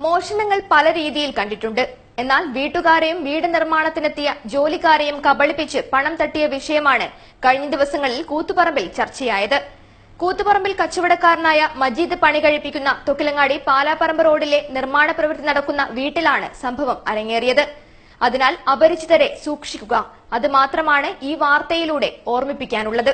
മോഷണങ്ങൾ പല രീതിയിൽ കണ്ടിട്ടുണ്ട്. എന്നാൽ വീട്ടുകാരെയും വീട് നിർമ്മാണത്തിനെത്തിയ ജോലിക്കാരെയും കബളിപ്പിച്ച് പണം തട്ടിയ വിഷയമാണ് കഴിഞ്ഞ ദിവസങ്ങളിൽ കൂത്തുപറമ്പിൽ ചർച്ചയായത്. കൂത്തുപറമ്പിൽ കച്ചവടക്കാരനായ മജീദ് പണി കഴിപ്പിക്കുന്ന തൊക്കിലങ്ങാടി പാലാപ്പറമ്പ് റോഡിലെ നിർമ്മാണ പ്രവൃത്തി നടക്കുന്ന വീട്ടിലാണ് സംഭവം അരങ്ങേറിയത്. അതിനാൽ അപരിചിതരെ സൂക്ഷിക്കുക, അത് മാത്രമാണ് ഈ വാർത്തയിലൂടെ ഓർമ്മിപ്പിക്കാനുള്ളത്.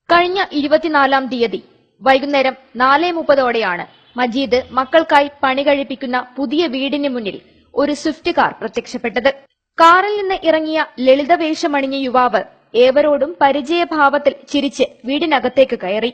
കഴിഞ്ഞ 24-ാം തീയതി വൈകുന്നേരം 4:30ഓടെയാണ് മജീദ് മക്കൾക്കായി പണി കഴിപ്പിക്കുന്ന പുതിയ വീടിന് മുന്നിൽ ഒരു സ്വിഫ്റ്റ് കാർ പ്രത്യക്ഷപ്പെട്ടത്. കാറിൽ നിന്ന് ഇറങ്ങിയ ലളിതവേഷമണിഞ്ഞ യുവാവ് ഏവരോടും പരിചയഭാവത്തിൽ ചിരിച്ച് വീടിനകത്തേക്ക് കയറി.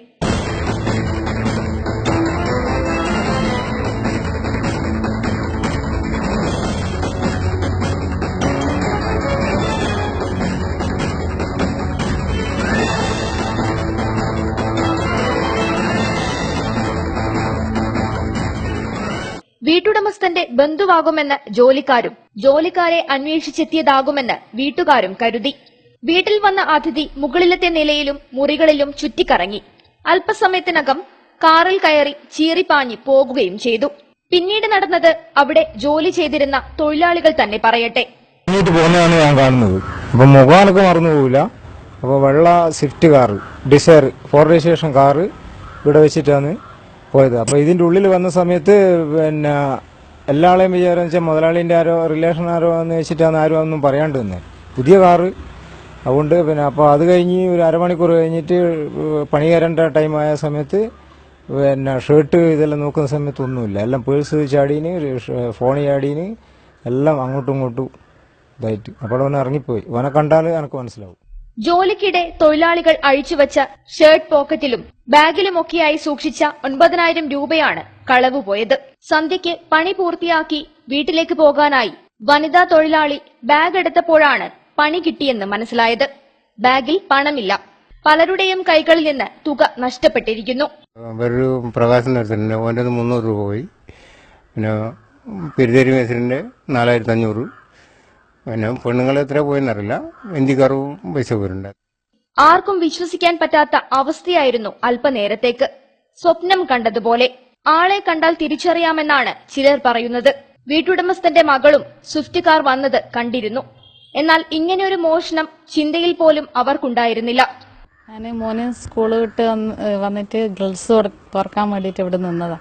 വീട്ടുടമസ്ഥന്റെ ബന്ധുവാകുമെന്ന് ജോലിക്കാരും ജോലിക്കാരെ അന്വേഷിച്ചെത്തിയതാകുമെന്ന് വീട്ടുകാരും കരുതി. വീട്ടിൽ വന്ന അതിഥി മുകളിലത്തെ നിലയിലും മുറികളിലും ചുറ്റിക്കറങ്ങി. അല്പസമയത്തിനകം കാറിൽ കയറി ചീറിപ്പാഞ്ഞി പോകുകയും ചെയ്തു. പിന്നീട് നടന്നത് അവിടെ ജോലി ചെയ്തിരുന്ന തൊഴിലാളികൾ തന്നെ പറയട്ടെ. പോകുന്നതാണ് ഞാൻ കാണുന്നത്. അപ്പൊ മുഖാനൊക്കെ മറന്നു പോവില്ല. അപ്പൊ വെള്ള Swift car Dzire 4 registration car ഇവിടെ വെച്ചിട്ടാണ് പോയത്. അപ്പൊ ഇതിന്റെ ഉള്ളിൽ വന്ന സമയത്ത് പിന്നെ എല്ലാളെയും വിചാരം വെച്ചാൽ മുതലാളിന്റെ ആരോ റിലേഷൻ ആരോ എന്ന് വെച്ചിട്ടാണ് ആരും ഒന്നും പറയാണ്ട് തന്നെ പുതിയ കാറ്. അതുകൊണ്ട് പിന്നെ അപ്പോൾ അത് കഴിഞ്ഞ് ഒരു അരമണിക്കൂർ കഴിഞ്ഞിട്ട് പണി കയറേണ്ട ടൈമായ സമയത്ത് പിന്നെ ഷർട്ട് ഇതെല്ലാം നോക്കുന്ന സമയത്ത് ഒന്നുമില്ല. എല്ലാം പേഴ്സ് ചാടീന്, ഫോൺ ചാടീന്, എല്ലാം അങ്ങോട്ടും ഇങ്ങോട്ടും ഇതായിട്ട്. അപ്പോൾ അവനെ ഇറങ്ങിപ്പോയി. അവനെ കണ്ടാൽ എനിക്ക് മനസ്സിലാവും. ജോലിക്കിടെ തൊഴിലാളികൾ അഴിച്ചുവച്ച ഷർട്ട് പോക്കറ്റിലും ബാഗിലുമൊക്കെയായി സൂക്ഷിച്ച 9,000 രൂപയാണ് കളവ് പോയത്. സന്ധ്യയ്ക്ക് പണി പൂർത്തിയാക്കി വീട്ടിലേക്ക് പോകാനായി വനിതാ തൊഴിലാളി ബാഗ് എടുത്തപ്പോഴാണ് പണി കിട്ടിയെന്ന് മനസ്സിലായത്. ബാഗിൽ പണമില്ല. പലരുടെയും കൈകളിൽ നിന്ന് തുക നഷ്ടപ്പെട്ടിരിക്കുന്നു. ഒരു പ്രകാശം നടത്തുന്നുണ്ട്, ഓൻ്റെ 300 രൂപ പോയി. പിന്നെ പെരുതേരി മേസറിന്റെ 4,500. പിന്നെ പെണ്ണുങ്ങൾ എത്ര പോയെന്നറിയില്ല. എന്തിക്കാറും പൈസ പോരുണ്ട്. ആർക്കും വിശ്വസിക്കാൻ പറ്റാത്ത അവസ്ഥയായിരുന്നു അല്പനേരത്തേക്ക്. സ്വപ്നം കണ്ടതുപോലെ. ആളെ കണ്ടാൽ തിരിച്ചറിയാമെന്നാണ് ചിലർ പറയുന്നത്. വീട്ടുടമസ്ഥന്റെ മകളും സ്വിഫ്റ്റ് കാർ വന്നത് കണ്ടിരുന്നു. എന്നാൽ ഇങ്ങനെയൊരു മോഷണം ചിന്തയിൽ പോലും അവർക്കുണ്ടായിരുന്നില്ല. ഞാൻ മോന് സ്കൂള് വിട്ട് വന്നിട്ട് ഗേൾസ് തുറക്കാൻ വേണ്ടിയിട്ട് ഇവിടെ നിന്നതാ.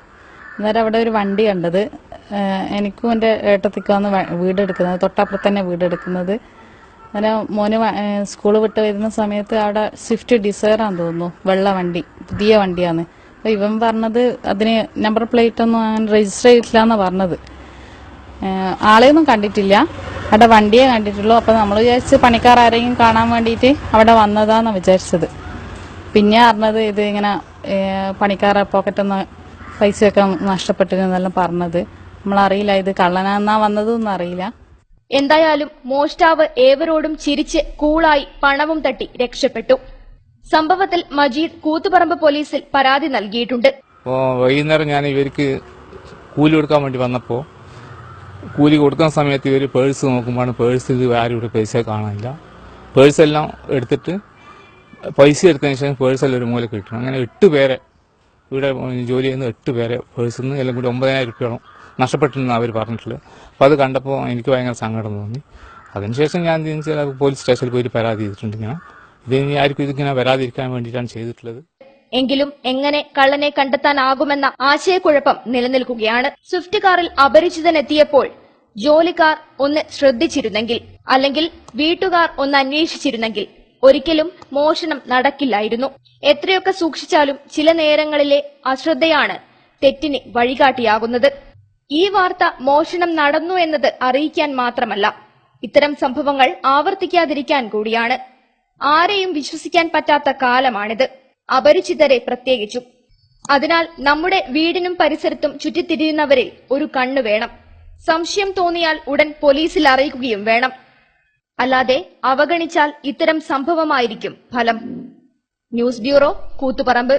അന്നേരം അവിടെ ഒരു വണ്ടി കണ്ടത്. എനിക്കും എൻ്റെ ഏട്ടത്തിക്കാന്ന് വീടെടുക്കുന്നത്, തൊട്ടപ്പുറത്ത് തന്നെ വീടെടുക്കുന്നത്. അങ്ങനെ മോന് സ്കൂള് വിട്ട് വരുന്ന സമയത്ത് അവിടെ സ്വിഫ്റ്റ് ഡിസയറാന്ന് തോന്നുന്നു, വെള്ള വണ്ടി, പുതിയ വണ്ടിയാണ്. അപ്പൊ ഇവൻ പറഞ്ഞത് അതിന് നമ്പർ പ്ലേറ്റ് ഒന്നും അങ്ങനെ രജിസ്റ്റർ ചെയ്തിട്ടില്ല എന്നാ പറഞ്ഞത്. ആളെയൊന്നും കണ്ടിട്ടില്ല, അവിടെ വണ്ടിയെ കണ്ടിട്ടുള്ളൂ. അപ്പൊ നമ്മൾ വിചാരിച്ച് പണിക്കാർ ആരെങ്കിലും കാണാൻ വേണ്ടിയിട്ട് അവിടെ വന്നതാന്നാ വിചാരിച്ചത്. പിന്നെ അറിഞ്ഞത് ഇത് ഇങ്ങനെ പണിക്കാരെ പോക്കറ്റൊന്ന് പൈസയൊക്കെ നഷ്ടപ്പെട്ടിരുന്നെല്ലാം പറഞ്ഞത്. നമ്മളറിയില്ല ഇത് കള്ളനാന്നാ വന്നതൊന്നും അറിയില്ല. എന്തായാലും മോഷ്ടാവ് ഏവരോടും ചിരിച്ച് കൂളായി പണവും തട്ടി രക്ഷപ്പെട്ടു. സംഭവത്തിൽ മജീദ് കൂത്തുപറമ്പ് പോലീസിൽ പരാതി നൽകിയിട്ടുണ്ട്. വൈകുന്നേരം ഞാൻ ഇവർക്ക് കൂലി കൊടുക്കാൻ വേണ്ടി വന്നപ്പോൾ കൂലി കൊടുക്കുന്ന സമയത്ത് ഇവർ പേഴ്സ് നോക്കുമ്പോൾ പേഴ്സിൽ ആരും ഇവിടെ പൈസ കാണാനില്ല. പേഴ്സെല്ലാം എടുത്തിട്ട് പൈസ എടുത്തതിന് ശേഷം പേഴ്സെല്ലാം ഒരു മൂലക്ക് കിട്ടണം. അങ്ങനെ 8 പേരെ ഇവിടെ ജോലി ചെയ്യുന്ന 8 പേരെ പേഴ്സിൽ നിന്ന് എല്ലാം കൂടി 9,000 രൂപയോളം നഷ്ടപ്പെട്ടെന്ന് അവർ പറഞ്ഞിട്ടുള്ളത്. അപ്പോൾ അത് കണ്ടപ്പോൾ എനിക്ക് ഭയങ്കര സങ്കടം തോന്നി. അതിനുശേഷം ഞാൻ പോലീസ് സ്റ്റേഷനിൽ പോയി പരാതി ചെയ്തിട്ടുണ്ട്. ഇനി ആർക്കും ഇതിങ്ങനെ വരാതിരിക്കാൻ വേണ്ടിയിട്ടാണ് ചെയ്തിട്ടുള്ളത്. എങ്കിലും എങ്ങനെ കള്ളനെ കണ്ടെത്താനാകുമെന്ന ആശയക്കുഴപ്പം നിലനിൽക്കുകയാണ്. സ്വിഫ്റ്റ് കാറിൽ അപരിചിതനെത്തിയപ്പോൾ ജോലിക്കാർ ഒന്ന് ശ്രദ്ധിച്ചിരുന്നെങ്കിൽ, അല്ലെങ്കിൽ വീട്ടുകാർ ഒന്ന് അന്വേഷിച്ചിരുന്നെങ്കിൽ ഒരിക്കലും മോഷണം നടക്കില്ലായിരുന്നു. എത്രയൊക്കെ സൂക്ഷിച്ചാലും ചില നേരങ്ങളിലെ അശ്രദ്ധയാണ് തെറ്റിന് വഴികാട്ടിയാകുന്നത്. ഈ വാർത്ത മോഷണം നടന്നു എന്നത് അറിയിക്കാൻ മാത്രമല്ല, ഇത്തരം സംഭവങ്ങൾ ആവർത്തിക്കാതിരിക്കാൻ കൂടിയാണ്. ആരെയും വിശ്വസിക്കാൻ പറ്റാത്ത കാലമാണിത്, അപരിചിതരെ പ്രത്യേകിച്ചും. അതിനാൽ നമ്മുടെ വീടിനും പരിസരത്തും ചുറ്റിത്തിരിയുന്നവരിൽ ഒരു കണ്ണു വേണം. സംശയം തോന്നിയാൽ ഉടൻ പോലീസിൽ അറിയിക്കുകയും വേണം. അല്ലാതെ അവഗണിച്ചാൽ ഇത്തരം സംഭവമായിരിക്കും ഫലം. News bureau, Koothuparamba.